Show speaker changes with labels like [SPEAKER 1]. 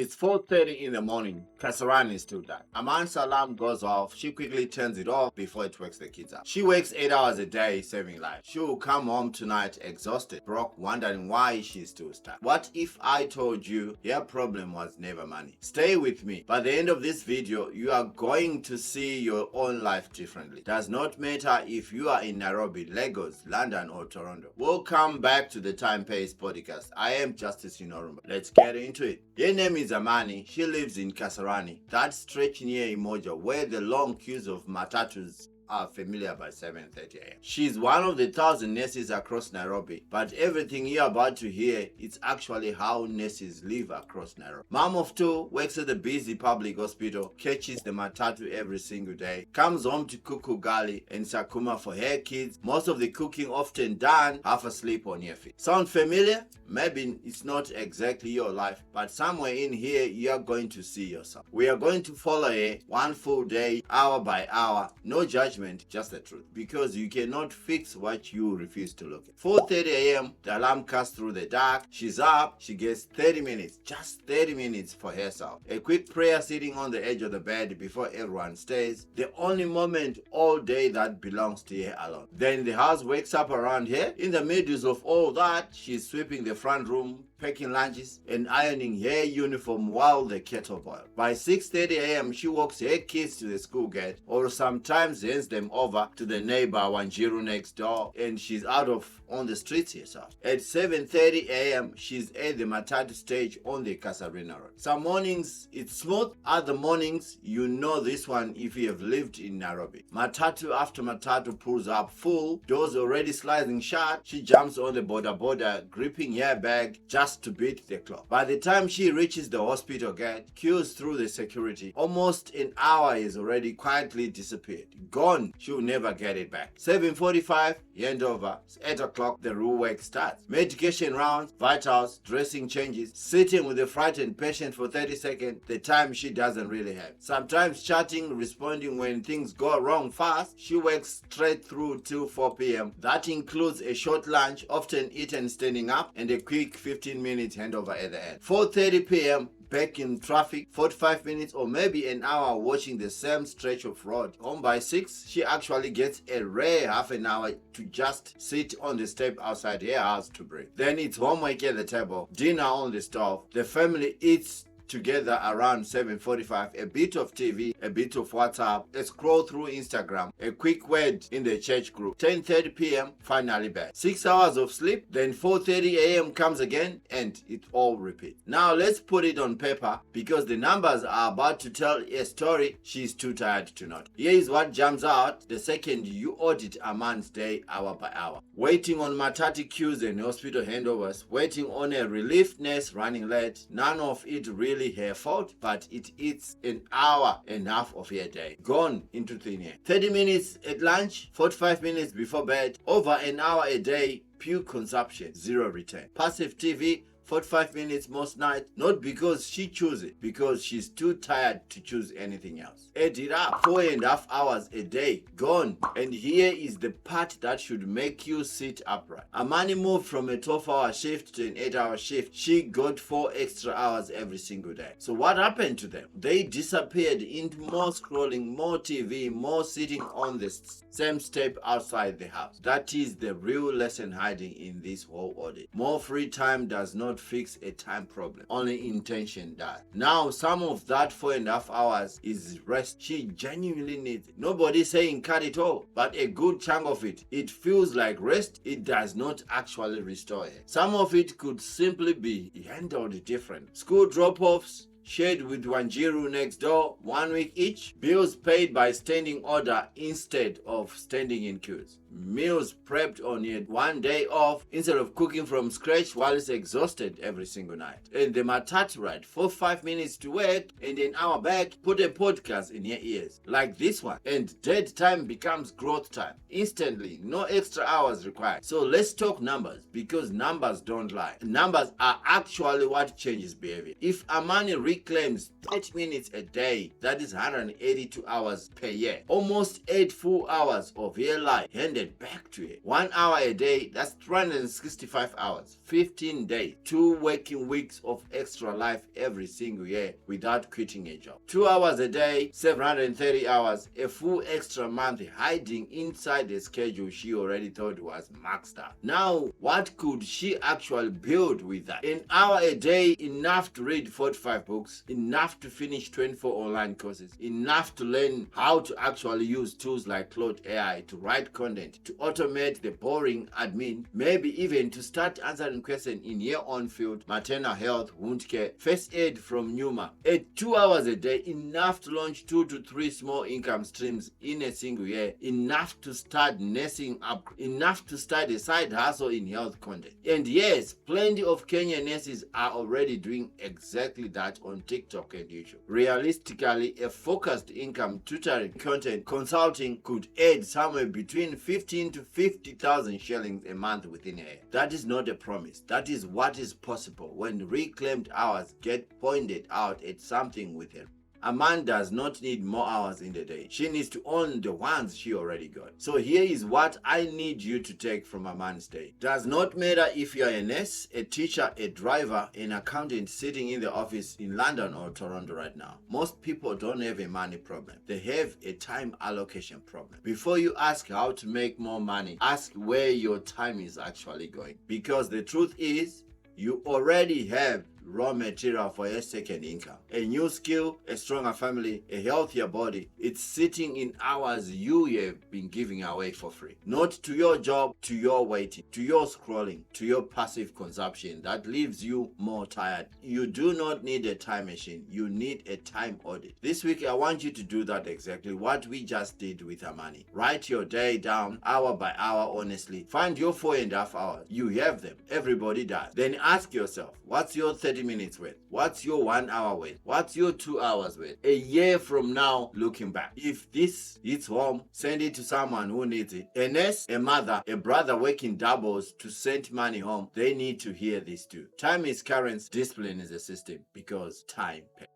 [SPEAKER 1] It's 4:30 in the morning. Kasarani is still down. Aman's alarm goes off. She quickly turns it off before it wakes the kids up. She works 8 hours a day saving lives. She will come home tonight exhausted, broke, wondering why she's still stuck. What if I told you your problem was never money? Stay with me. By the end of this video, you are going to see your own life differently. Does not matter if you are in Nairobi, Lagos, London, or Toronto. Welcome back to the Time Pace podcast. I am Justice Inorumba. Let's get into it. Her name is Amani. She lives in Kasarani, that stretch near Imoja, where the long queues of matatus are familiar by 7:30 a.m. She's one of the 1,000 nurses across Nairobi, but everything you're about to hear is actually how nurses live across Nairobi. Mom of two, works at a busy public hospital, catches the matatu every single day, comes home to cook ugali and sakuma for her kids, most of the cooking often done half asleep on your feet. Sound familiar? Maybe it's not exactly your life, but somewhere in here you're going to see yourself. We are going to follow her one full day, hour by hour, no judgment, just the truth, because you cannot fix what you refuse to look at. 4:30 a.m. the alarm cuts through the dark. She's up. She gets 30 minutes, just 30 minutes for herself. A quick prayer sitting on the edge of the bed before everyone stays. The only moment all day that belongs to her alone. Then the house wakes up around her. In the middle of all that, she's sweeping the front room, packing lunches, and ironing her uniform while the kettle boils. By 6:30 a.m., she walks her kids to the school gate, or sometimes hands them over to the neighbor Wanjiru next door, and she's out of on the streets herself. At 7:30 a.m., she's at the matatu stage on the Kasarina Road. Some mornings it's smooth, other mornings you know this one if you have lived in Nairobi. Matatu after matatu pulls up full, doors already sliding shut. She jumps on the border, gripping her bag just to beat the clock. By the time she reaches the hospital gate, queues through the security, almost an hour is already quietly disappeared. Gone. She'll never get it back. 7:45, handover. 8 o'clock, the real work starts. Medication rounds, vitals, dressing changes, sitting with a frightened patient for 30 seconds, the time she doesn't really have. Sometimes chatting, responding when things go wrong fast. She works straight through till 4 p.m. That includes a short lunch, often eaten standing up, and a quick 15-minute handover at the end. 4:30 p.m. back in traffic, 45 minutes or maybe an hour watching the same stretch of road. Home by 6, she actually gets a rare half an hour to just sit on the step outside her house to breathe. Then it's homework at the table, dinner on the stove. The family eats together around 7:45, a bit of TV, a bit of WhatsApp, a scroll through Instagram, a quick word in the church group. 10:30 p.m. finally bed. 6 hours of sleep, then 4:30 a.m. comes again, and it all repeats. Now let's put it on paper, because the numbers are about to tell a story she's too tired to note. Here is what jumps out the second you audit a man's day hour by hour. Waiting on matatu queues and hospital handovers, waiting on a relief nurse running late, none of it really her fault, but it eats an hour and a half of her day. Gone into thin air. 30 minutes at lunch, 45 minutes before bed, over an hour a day, pure consumption, zero return. Passive TV, 45 minutes most nights, not because she chose it, because she's too tired to choose anything else. Add it up, 4.5 hours a day, gone. And here is the part that should make you sit upright. Amani moved from a 12-hour shift to an 8-hour shift. She got 4 extra hours every single day. So what happened to them? They disappeared into more scrolling, more TV, more sitting on the same step outside the house. That is the real lesson hiding in this whole audit. More free time does not fix a time problem, only intention does. Now some of that 4.5 hours is rest she genuinely needs. Nobody saying cut it all, but a good chunk of it. It feels like rest. It does not actually restore her. Some of it could simply be handled different. School drop-offs, shared with Wanjiru next door, 1 week each. Bills paid by standing order instead of standing in queues. Meals prepped on yet one day off instead of cooking from scratch while it's exhausted every single night. And the matatu ride, 4-5 minutes to work and an hour back, put a podcast in your ears like this one, and dead time becomes growth time instantly, no extra hours required. So let's talk numbers, because numbers don't lie. Numbers are actually what changes behavior. If Amani reclaims 30 minutes a day. That is 182 hours per year. Almost 8 full hours of her life handed back to her. 1 hour a day, that's 365 hours. 15 days. 2 working weeks of extra life every single year without quitting a job. 2 hours a day, 730 hours. A full extra month hiding inside the schedule she already thought was maxed out. Now, what could she actually build with that? An hour a day, enough to read 45 books, enough to finish 24 online courses, enough to learn how to actually use tools like Claude AI to write content, to automate the boring admin, maybe even to start answering questions in your own field, maternal health, wound care, first aid from Numa. At 2 hours a day, enough to launch 2 to 3 small income streams in a single year, enough to start nursing up, enough to start a side hustle in health content. And yes, plenty of Kenyan nurses are already doing exactly that on TikTok and YouTube. Realistically, a focused income, tutoring, content, consulting could add somewhere between 15 to 50,000 shillings a month within a year. That is not a promise. That is what is possible when reclaimed hours get pointed out at something with it. A man does not need more hours in the day. She needs to own the ones she already got. So here is what I need you to take from a man's day. Does not matter if you're a nurse, a teacher, a driver, an accountant sitting in the office in London or Toronto right now. Most people don't have a money problem. They have a time allocation problem. Before you ask how to make more money, ask where your time is actually going. Because the truth is, you already have raw material for your second income. A new skill, a stronger family, a healthier body. It's sitting in hours you have been giving away for free. Not to your job, to your waiting, to your scrolling, to your passive consumption that leaves you more tired. You do not need a time machine. You need a time audit. This week, I want you to do that exactly what we just did with our money. Write your day down hour by hour honestly. Find your 4.5 hours. You have them. Everybody does. Then ask yourself, what's your 30 minutes worth? What's your 1 hour worth? What's your 2 hours worth? A year from now, looking back. If this hits home, send it to someone who needs it. A nurse, a mother, a brother working doubles to send money home. They need to hear this too. Time is currency, discipline is a system because time pays.